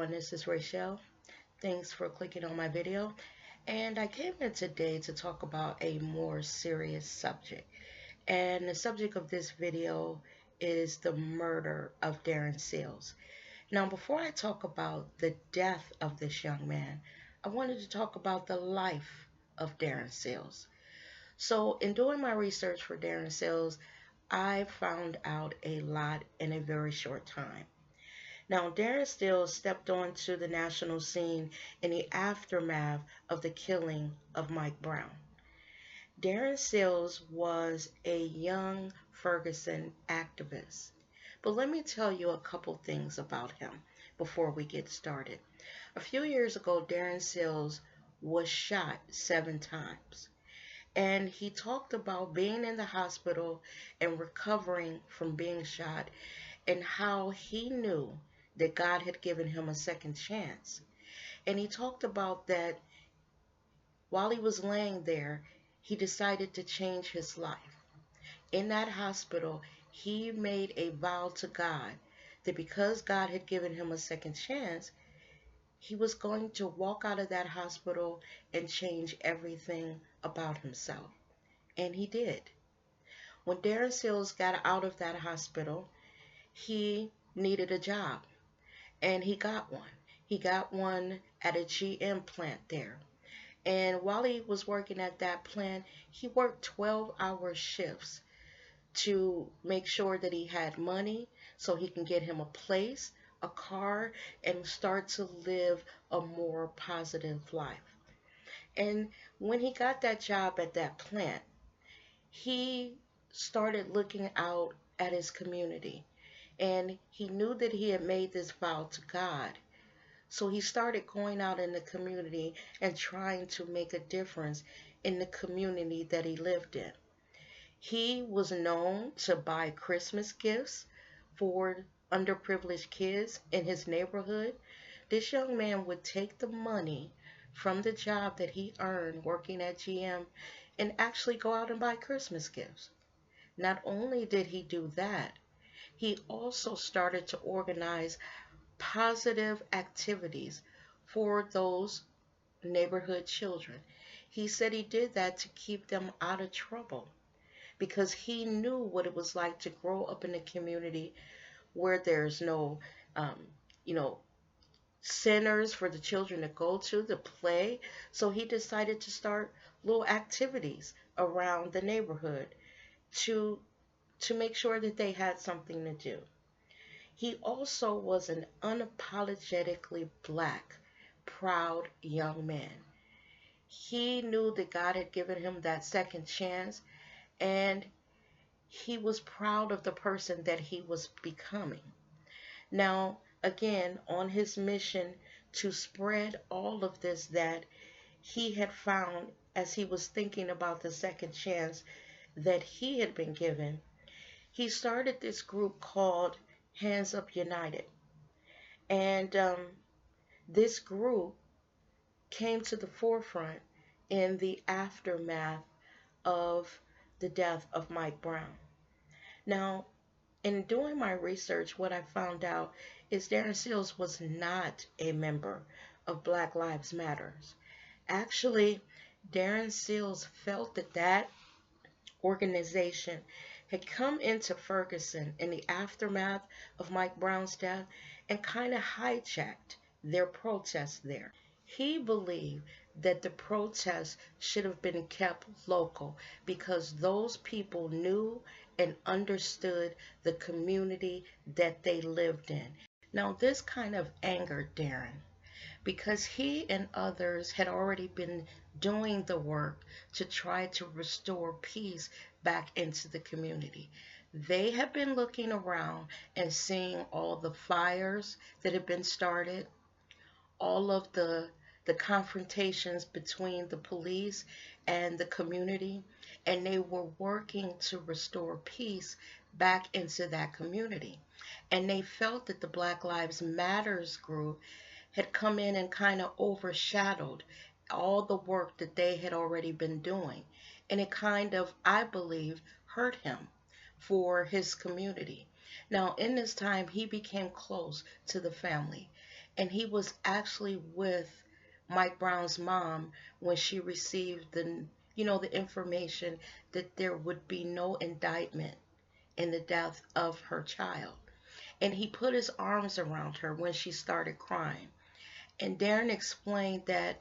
everyone, this is Rachel. Thanks for clicking on my video. And I came in today to talk about a more serious subject. And the subject of this video is the murder of Darren Seals. Now, before I talk about the death of this young man, I wanted to talk about the life of Darren Seals. So, in doing my research for Darren Seals, I found out a lot in a very short time. Now, Darren Still stepped onto the national scene in the aftermath of the killing of Mike Brown. Darren Sills was a young Ferguson activist. But let me tell you a couple things about him before we get started. A few years ago, Darren Sills was shot 7 times. And he talked about being in the hospital and recovering from being shot and how he knew that God had given him a second chance. And he talked about that while he was laying there, he decided to change his life. In that hospital, he made a vow to God that because God had given him a second chance, he was going to walk out of that hospital and change everything about himself. And he did. When Darren Sills got out of that hospital, he needed a job. And he got one. He got one at a GM plant there. And while he was working at that plant, he worked 12-hour shifts to make sure that he had money so he can get him a place, a car, and start to live a more positive life. And when he got that job at that plant, he started looking out at his community. And he knew that he had made this vow to God. So he started going out in the community and trying to make a difference in the community that he lived in. He was known to buy Christmas gifts for underprivileged kids in his neighborhood. This young man would take the money from the job that he earned working at GM and actually go out and buy Christmas gifts. Not only did he do that, he also started to organize positive activities for those neighborhood children. He said he did that to keep them out of trouble because he knew what it was like to grow up in a community where there's no, um, you know, centers for the children to go to play. So he decided to start little activities around the neighborhood to to make sure that they had something to do. He also was an unapologetically black, proud young man. He knew that God had given him that second chance, and he was proud of the person that he was becoming. Now, again, on his mission to spread all of this that he had found as he was thinking about the second chance that he had been given, he started this group called Hands Up United. And this group came to the forefront in the aftermath of the death of Mike Brown. Now, in doing my research, what I found out is Darren Seals was not a member of Black Lives Matters. Actually, Darren Seals felt that that organization had come into Ferguson in the aftermath of Mike Brown's death and kind of hijacked their protest there. He believed that the protests should have been kept local because those people knew and understood the community that they lived in. Now, this kind of angered Darren because he and others had already been doing the work to try to restore peace back into the community. They had been looking around and seeing all the fires that had been started, all of the confrontations between the police and the community, and they were working to restore peace back into that community. And they felt that the Black Lives Matters group had come in and kind of overshadowed all the work that they had already been doing. And it kind of, I believe, hurt him for his community. Now, in this time, he became close to the family. And he was actually with Mike Brown's mom when she received the information that there would be no indictment in the death of her child. And he put his arms around her when she started crying. And Darren explained that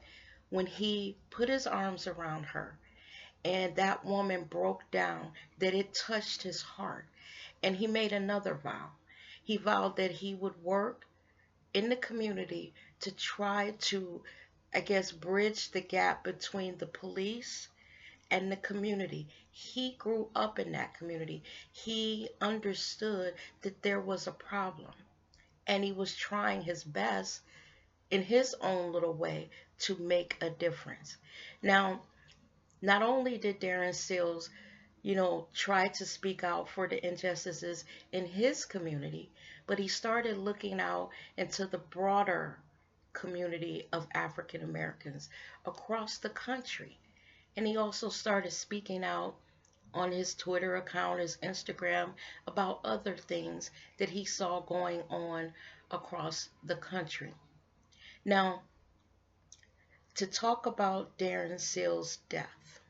when he put his arms around her and that woman broke down, that it touched his heart. And he made another vow. He vowed that he would work in the community to try to, I guess, bridge the gap between the police and the community. He grew up in that community. He understood that there was a problem, and he was trying his best in his own little way to make a difference. Now, not only did Darren Seals, try to speak out for the injustices in his community, but he started looking out into the broader community of African Americans across the country. And he also started speaking out on his Twitter account, his Instagram, about other things that he saw going on across the country. Now, to talk about Darren Seals' death,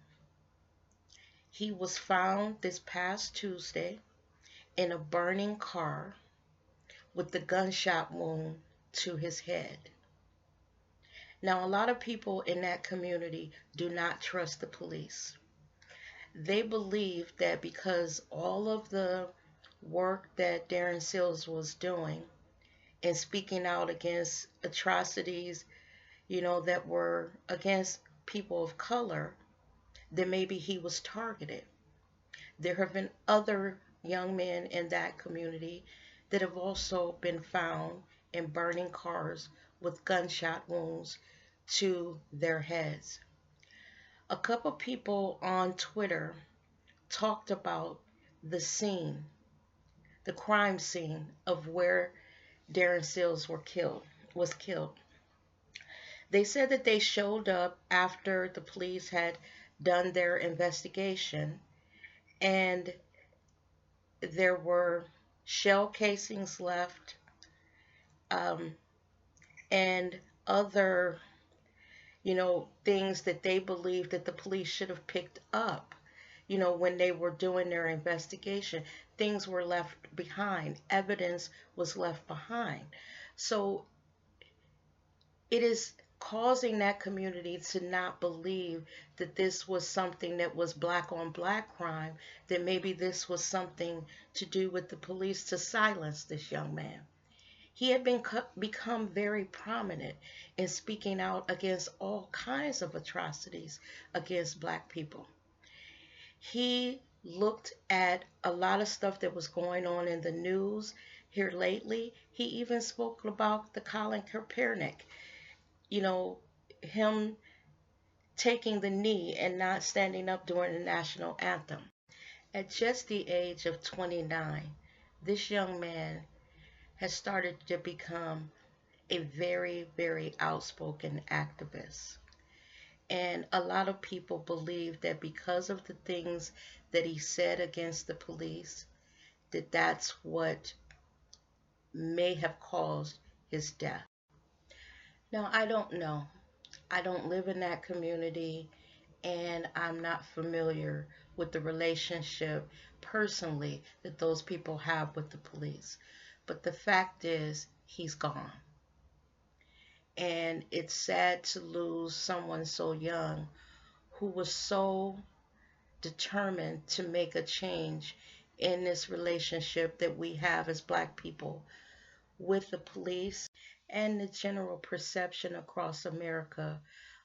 he was found this past Tuesday in a burning car with the gunshot wound to his head. Now, a lot of people in that community do not trust the police. They believe that because all of the work that Darren Seals was doing and speaking out against atrocities, that were against people of color, then maybe he was targeted. There have been other young men in that community that have also been found in burning cars with gunshot wounds to their heads. A couple people on Twitter talked about the scene, the crime scene of where Darren Seals was killed. They said that they showed up after the police had done their investigation, and there were shell casings left, um, and other, things that they believed that the police should have picked up, when they were doing their investigation. Things were left behind. Evidence was left behind. So it is causing that community to not believe that this was something that was black on black crime, that maybe this was something to do with the police to silence this young man. He had become very prominent in speaking out against all kinds of atrocities against black people. He looked at a lot of stuff that was going on in the news here lately. He even spoke about the Colin Kaepernick, him taking the knee and not standing up during the national anthem. At just the age of 29, this young man has started to become a very, very outspoken activist. And a lot of people believe that because of the things that he said against the police, that that's what may have caused his death. Now, I don't know. I don't live in that community, and I'm not familiar with the relationship personally that those people have with the police. But the fact is, he's gone. And it's sad to lose someone so young who was so determined to make a change in this relationship that we have as black people with the police and the general perception across America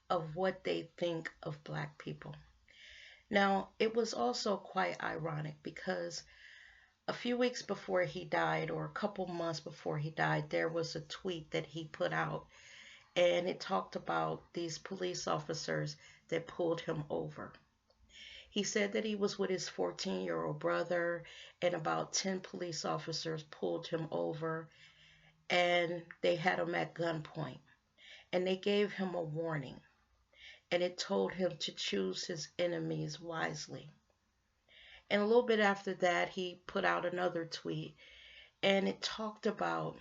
of what they think of black people. Now, it was also quite ironic because a few weeks before he died, or a couple months before he died, there was a tweet that he put out, and it talked about these police officers that pulled him over. He said that he was with his 14-year-old brother, and about 10 police officers pulled him over, and they had him at gunpoint. And they gave him a warning, and it told him to choose his enemies wisely. And a little bit after that, he put out another tweet, and it talked about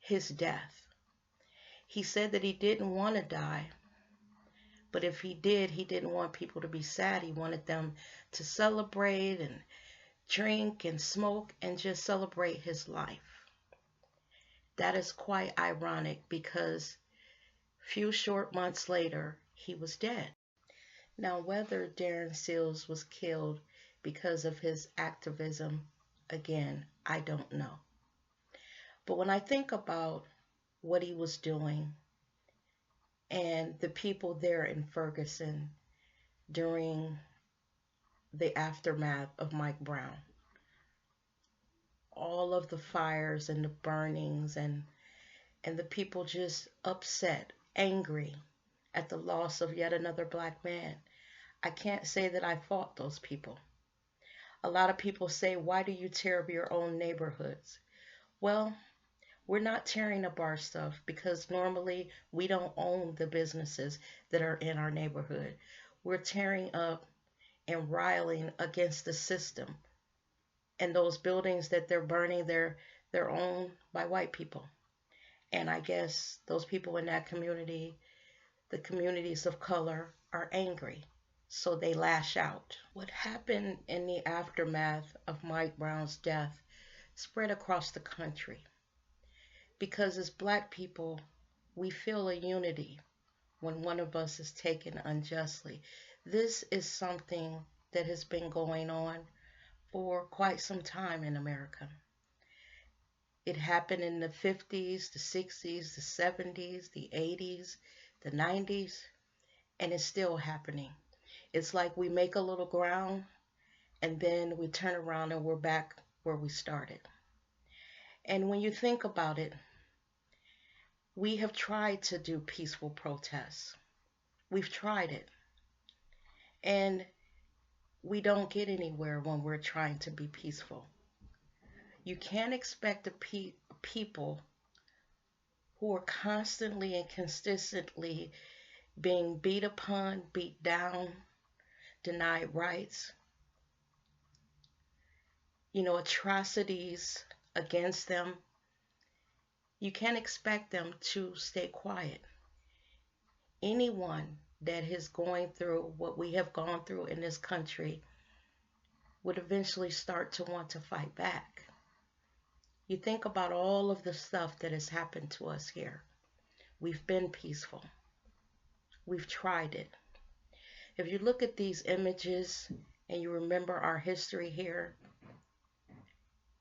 his death. He said that he didn't want to die, but if he did, he didn't want people to be sad. He wanted them to celebrate and drink and smoke and just celebrate his life. That is quite ironic because few short months later, he was dead. Now, whether Darren Seals was killed because of his activism, again, I don't know. But when I think about what he was doing and the people there in Ferguson during the aftermath of Mike Brown, all of the fires and the burnings and the people just upset, angry at the loss of yet another black man. I can't say that I fought those people. A lot of people say, why do you tear up your own neighborhoods? Well, we're not tearing up our stuff because normally we don't own the businesses that are in our neighborhood. We're tearing up and riling against the system. And those buildings that they're burning, they're owned by white people. And I guess those people in that community, the communities of color, are angry. So they lash out. What happened in the aftermath of Mike Brown's death spread across the country. Because as black people, we feel a unity when one of us is taken unjustly. This is something that has been going on for quite some time in America. It happened in the 50s, the 60s, the 70s, the 80s, the 90s, and it's still happening. It's like we make a little ground and then we turn around and we're back where we started. And when you think about it, we have tried to do peaceful protests. We've tried it. And we don't get anywhere when we're trying to be peaceful. You can't expect the people who are constantly and consistently being beat upon, beat down, denied rights, atrocities against them. You can't expect them to stay quiet. Anyone that is going through what we have gone through in this country would eventually start to want to fight back. You think about all of the stuff that has happened to us here. We've been peaceful. We've tried it. If you look at these images and you remember our history here,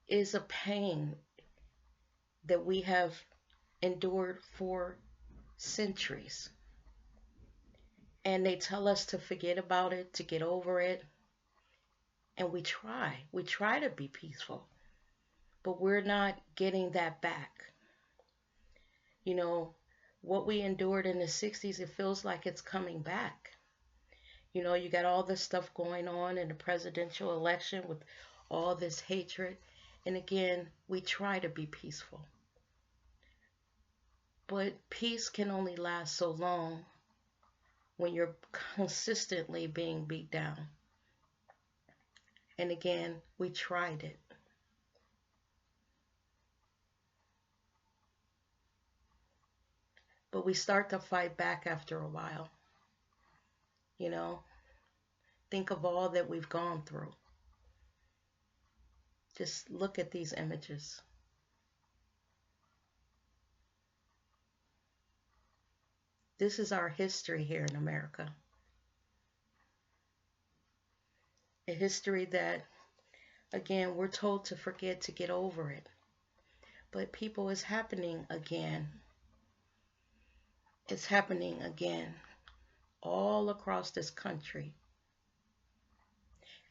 it is a pain that we have endured for centuries. And they tell us to forget about it, to get over it. And we try. We try to be peaceful. But we're not getting that back. What we endured in the 60s, it feels like it's coming back. You got all this stuff going on in the presidential election with all this hatred. And again, we try to be peaceful. But peace can only last so long when you're consistently being beat down. And again, we tried it. But we start to fight back after a while. Think of all that we've gone through. Just look at these images. This is our history here in America. A history that, again, we're told to forget, to get over it. But people, it's happening again. It's happening again all across this country.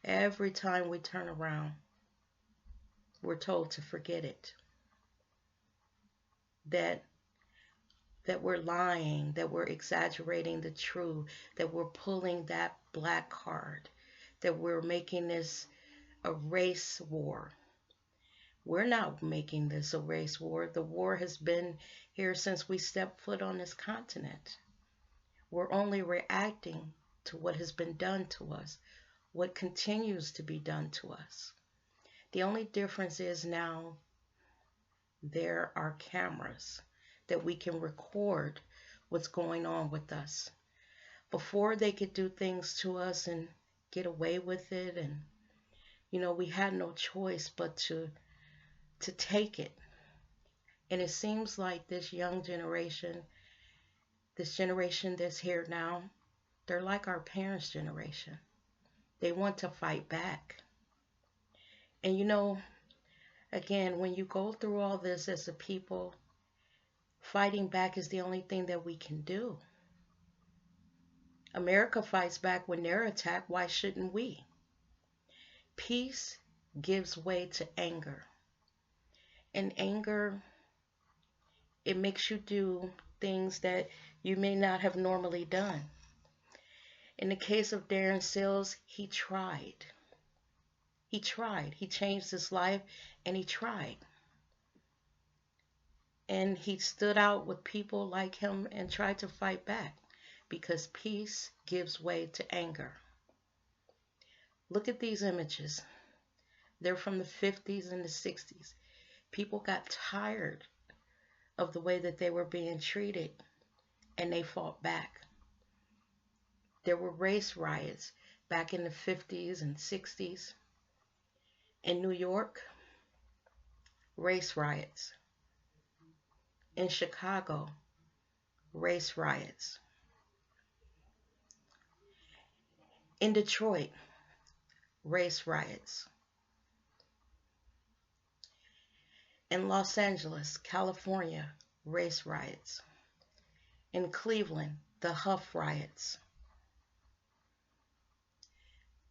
Every time we turn around, we're told to forget it. That we're lying, that we're exaggerating the truth, that we're pulling that black card, that we're making this a race war. We're not making this a race war. The war has been here since we stepped foot on this continent. We're only reacting to what has been done to us, what continues to be done to us. The only difference is now there are cameras that we can record what's going on with us. Before they could do things to us and get away with it, and we had no choice but to take it. And it seems like this generation that's here now, they're like our parents' generation. They want to fight back. And again, when you go through all this as a people, fighting back is the only thing that we can do. America fights back when they're attacked. Why shouldn't we? Peace gives way to anger. And anger, it makes you do things that you may not have normally done. In the case of Darren Sills, he tried. He tried. He changed his life and he tried. And he stood out with people like him and tried to fight back because peace gives way to anger. Look at these images. They're from the 50s and the 60s. People got tired of the way that they were being treated and they fought back. There were race riots back in the 50s and 60s. In New York, race riots. In Chicago, race riots. In Detroit, race riots. In Los Angeles, California, race riots. In Cleveland, the Huff riots.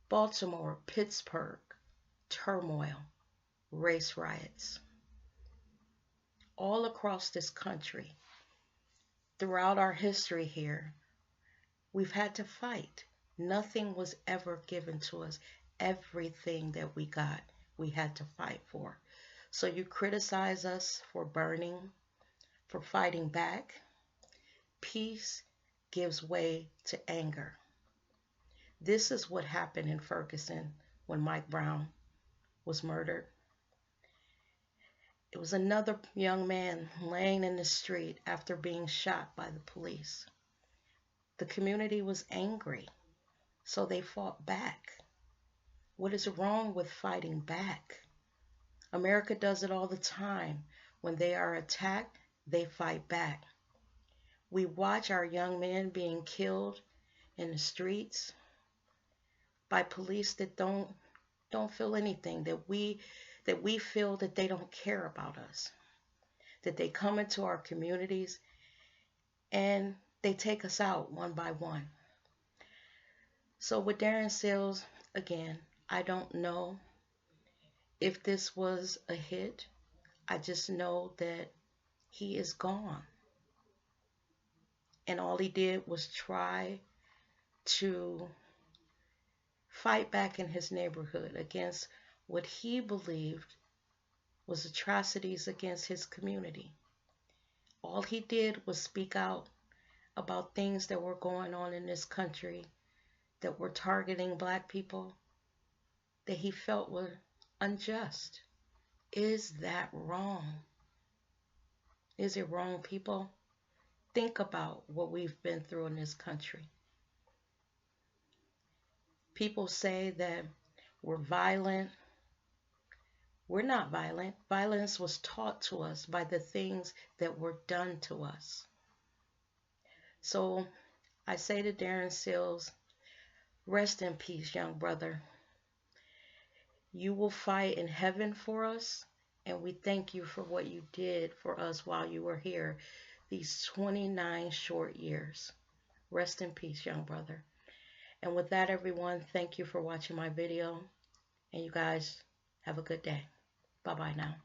Baltimore, Pittsburgh, turmoil, race riots. All across this country, throughout our history here, we've had to fight. Nothing was ever given to us. Everything that we got, we had to fight for. So you criticize us for burning, for fighting back. Peace gives way to anger. This is what happened in Ferguson when Mike Brown was murdered. It was another young man laying in the street after being shot by the police. The community was angry, so they fought back. What is wrong with fighting back? America does it all the time. When they are attacked, they fight back. We watch our young men being killed in the streets by police that don't feel anything, that we feel that they don't care about us, that they come into our communities and they take us out one by one. So with Darren Sills, again, I don't know if this was a hit. I just know that he is gone. And all he did was try to fight back in his neighborhood against what he believed was atrocities against his community. All he did was speak out about things that were going on in this country that were targeting Black people that he felt were unjust. Is that wrong? Is it wrong, people? Think about what we've been through in this country. People say that we're violent. We're not violent. Violence was taught to us by the things that were done to us. So I say to Darren Sills, rest in peace, young brother. You will fight in heaven for us, and we thank you for what you did for us while you were here, these 29 short years. Rest in peace, young brother. And with that, everyone, thank you for watching my video, and you guys have a good day. Bye-bye now.